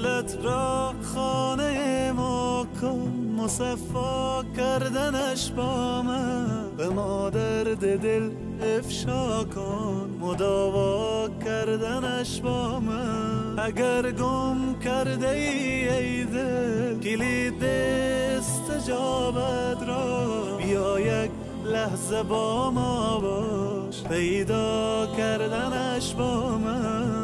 دلت را خانه ما کن، مصفا کردنش با من به ما درد دل افشا کن، مداوا کردنش با من. اگر گم کرده ای دل کلید استجابت را، بیا یک لحظه با ما باش، پیدا کردنش با من.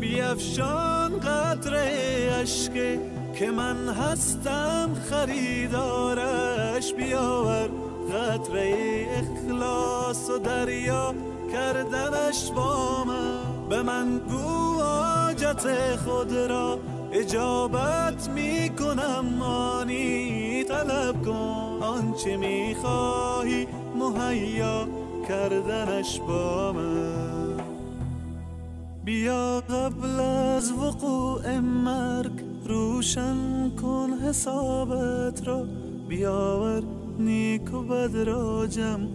بیفشان قطره اشک که من هستم خریدارش، بیاور قطره اخلاص و دریا کردنش با من. به من گو حاجت خود را اجابت می کنم، آنی طلب کن آنچه می خواهی مهیا کردنش با من. بیا قبل از وقوع مرگ روشن کن حسابت را، بیاور نیک و بد را جمع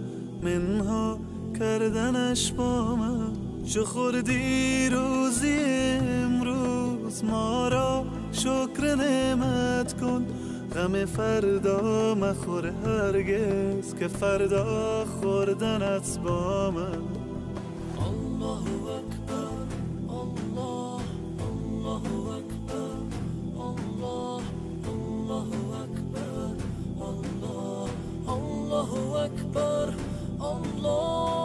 منها کردنش با من. چو خوردی روزی امروز ما را شکر نعمت کن، غم فردا مخور هرگز که فردا خوردنت با من. الله اکبر الله الله اکبر الله الله اکبر الله الله اکبر الله.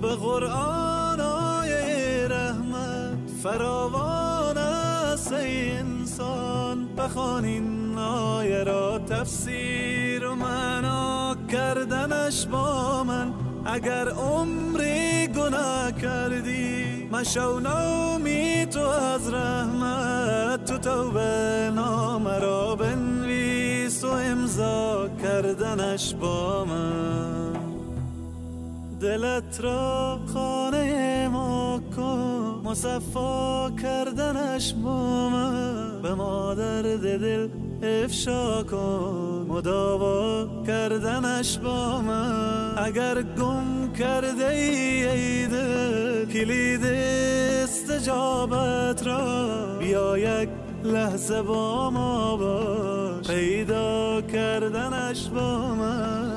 به قرآن آیه رحمت فراوان است ای انسان، بخوان این آیه را تفسیر و معنا کردنش با من. اگر عمری گناه کردی مشو نومی تو از رحمت، تو توبه نامه را بنویس و امضا کردنش با من. دلت را خانه ما کن، مصفا کردنش با من به ما درد دل افشا کن، مداوا کردنش با من. اگر گم کرده ای دل کلید استجابت را، بیا یک لحظه با ما باش، پیدا کردنش با من.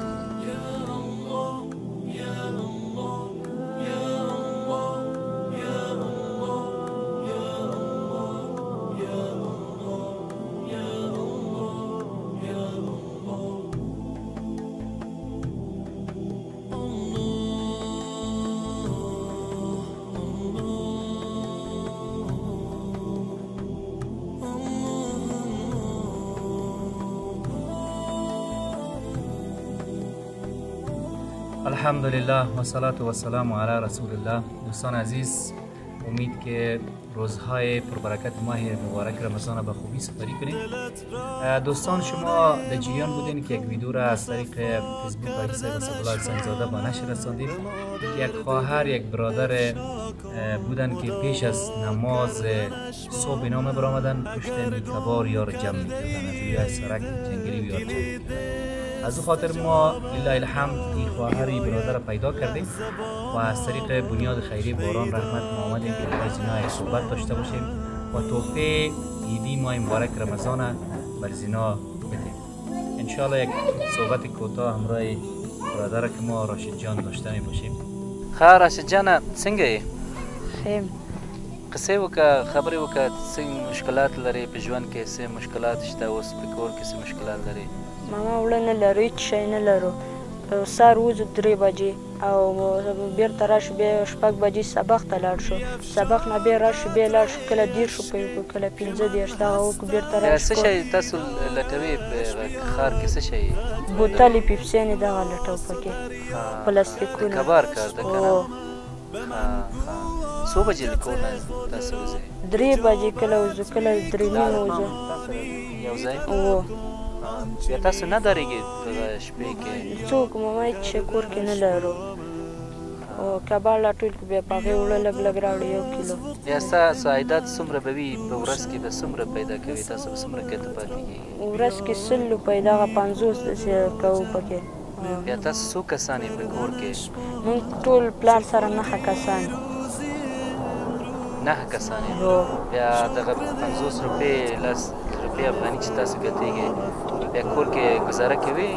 الحمدلله و صلات و سلام علی رسول الله. دوستان عزیز، امید که روزهای پربرکت ماه مبارک رمضان به خوبی سپری کنید. دوستان، شما در جریان بودین که یک ویدیو را از طریق فیسبوک و اینستاگرام سنگزاده با نشر رساندیم که یک خواهر یک برادر بودن که پیش از نماز صبح اینا برآمدن پشت میکبار یار جمع میکردن از روی سرک جنگلی و یار جمع. از او خاطر ما لله الحمد این خواهری برادر پیدا کردیم و از طریق بنیاد خیری باران رحمت ما آمدیم که در زینا یک صحبت داشته باشیم و تحفه عیدی ماه مبارک رمضان بر زینا بدیم. انشاءالله یک صحبت کوتاه همراه برادر که ما راشد جان داشته می باشیم. خیر راشد جان، څنګه یې؟ خیم قصې وکړه، خبرې وکړه، څه مشکلات لري په ژوند کې، څه مشکلات شته اوس په کور کې، څه مشکلات لري؟ ماما وړه نه لرو، هیڅ شی نه لرو. سهار وځو 3 بجې او بیرته راشو بیا 6 بجې سبق ته لاړ شو سبق نه بیا راشو بیا لاړ شو کله 10 په کله 15 دغه وکړو بیرته راشو څه شی تاسو لټوي په ښار کې څه شی بوتلې پیپسیانې دغه لټو پکې پلاستیکونه کبار کار ده که نه څو بجې له کور نه تاسو وځئ 3 بجې کله وځو کله 3 نیمې وځو یو ځای بیا تاسو نه ډارېږئ په شپې کې څوک ماما هېڅ کور کې نه لرو او کباړ راټول کړو بیا په هغې اوړه لږ لږ راوړو 1 کیلو بیا ستاسو عایدات څومره به وي په ورځ کې به څومره پیدا کوي تاسو به څومره ګټه پاتې کېږي ورځ کې 100 روپۍ دغه 50 داسې کوو پکې بیا تاسو څو کسان یې په کور کې موږ ټول پلار سره 9 کسان 9 کسان یې بیا دغه 50 روپۍ 10 روپۍ افغاني چې تاسو ګټېږئ بیا کور کې ګزاره کوي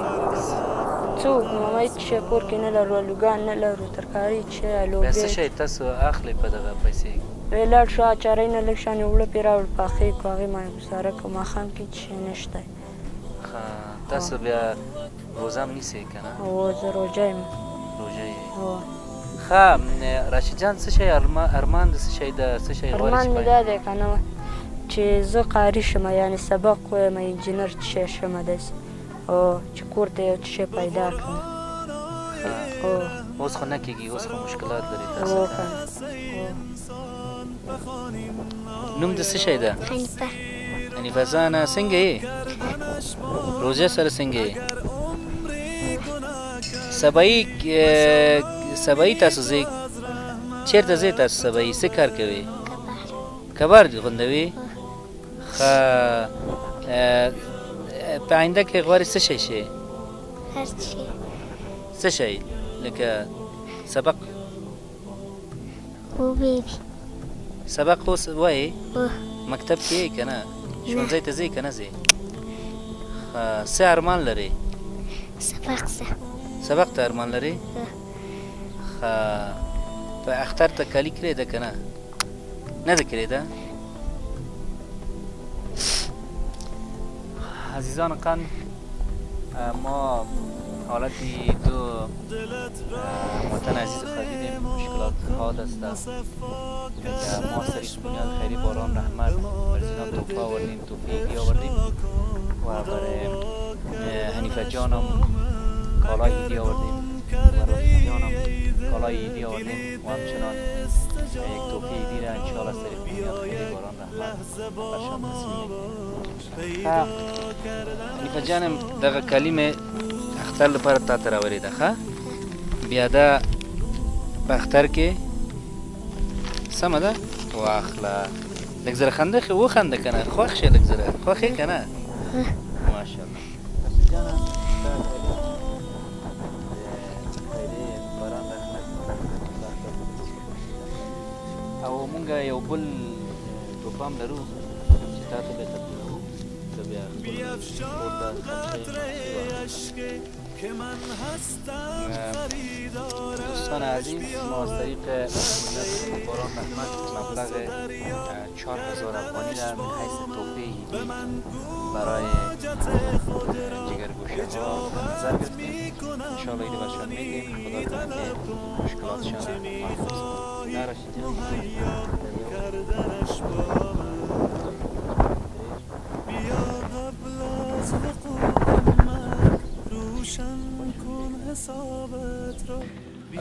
څوک ماما هېڅ شی کور کې نه لرو الوګان نه لرو ترکاري چې بیا څه شی تاسو اخلئ په دغه پیسې وی لاړ شو اچارۍ نه لږ شانې اوړه پرې راوړو پاخې کړو هغې باندې ګزاره کوو ماښام کې هېڅ شی نشته تاسو بیا روزه هم نیسئ که نه هو زه روژه یم روژه یې ښه راشد جان څه شی ارمان د څه شی ده څه شی غواړي ارمان مې دا دی که نه چې زه قاري شم یعنې سبق ووایم انجینر څه شی شم داسې او چې کور ته یو څه شی پیدا کړم اوس خو نه کېږي اوس خو مشکلات لري تاسو نوم د څه شی ده حنیفه جانه څنګه یې روژه سره څنګه یې سبایي تاسو ځئ چېرته ځئ تاسو سبایي څه کار کوئ کبار غوندوي ښه په آینده کې غواړې څه شی شي هر شي څه شی لکه سبق وویل سبق اوس وایې مکتب کې یې که نه ښوونځی ته ځئ که نه ځئ څه ارمان لرې سبق ته ارمان لرې ښه په اختر ته کالي کړې ده که نه نه ده کړې ده عزیزان قند ما حالتی دو وطن عزیز خواهی دیدیم مشکلات حاد است ما سریع بنیاد خیری باران رحمت برزینا توفه آوردیم توفیقی آوردیم و برای حنیفه جانم کالای ایدی آوردیم و رفت جانم کالای ایدی آوردیم و همچنان یک توفیق ایدی را انشاءالله سریع بنیاد خیری باران رحمت برشان تسلیم حنیفه جانم دغه کلمه اختر لپاره تا ته راوړې ده ښه بیا دا په اختر کې سمه ده واخله لږ زره خنده وخنده که نه خوښ شې لږ زره خوښ یې که نه ماشاءالله جانه دا خیري باران رحمت او مونږ یو بل توپه هم لرو چې تا ته به تبلیغوو ته بیا دوستان عزیز ما از طریق بنیاد باران رحمت مبلغ 4000 افغانی را من حیث تحفه برای جگرگوشه ها نظر گرفتیم انشاءالله اینو برشان میدیم خدا کنه که مشکلاتشان محفوظ کنه نه راشد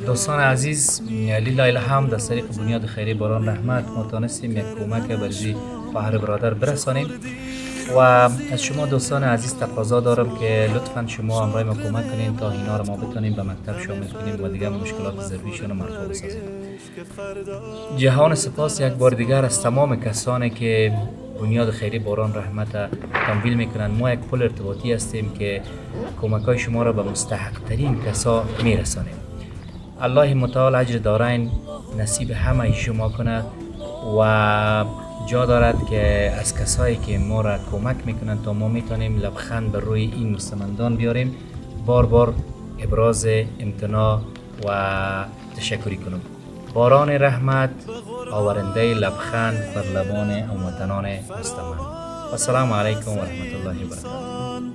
دوستان عزیز لله الحمد از طریق بنیاد خیری باران رحمت ما تانستیم یک کمک برای خواهر برادر برسانیم و از شما دوستان عزیز تقاضا دارم که لطفا شما همراه ما کمک کنین تا اینا رو ما بتونیم به مکتب شامل کنیم و دیگه مشکلات ضروریشون رو مرفوع بسازیم. جهان سپاس یک بار دیگر از تمام کسانی که بنیاد خیری باران رحمت تمویل میکنن. ما یک پل ارتباطی هستیم که کمک های شما را به مستحق ترین کسا میرسانیم. الله متعال اجر دارین نصیب همه شما کنه و جا دارد که از کسایی که ما را کمک میکنن تا ما میتونیم لبخند بر روی این مستمندان بیاریم بار بار ابراز امتناع و تشکری کنم. باران رحمت آورنده لبخند بر لبان هموطنان مستمند. السلام علیکم و رحمت الله و برکاته.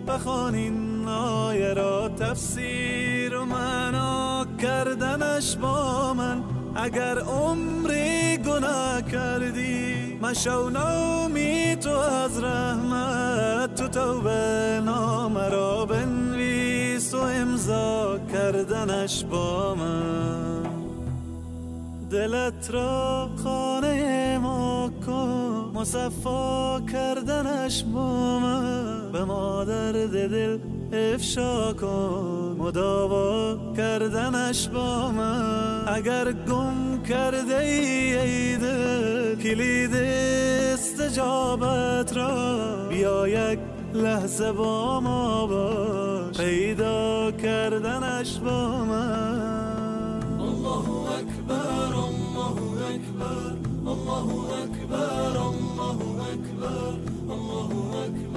بخوانین آیه را تفسیر و معنا کردن کردنش با من. اگر عمری گناه کردی مشو نامی تو از رحمت، تو توبه نامه را بنویس و امضا کردنش با من. دلت را خانه ما کن، مصفا کردنش با من. به ما درد دل افشا کن، مداوا کردنش با من. اگر گم کرده ای دل کلید استجابت را، بیا یک لحظه با ما باش، پیدا کردنش با من. الله اکبر الله اکبر الله اکبر الله اکبر الله اکبر.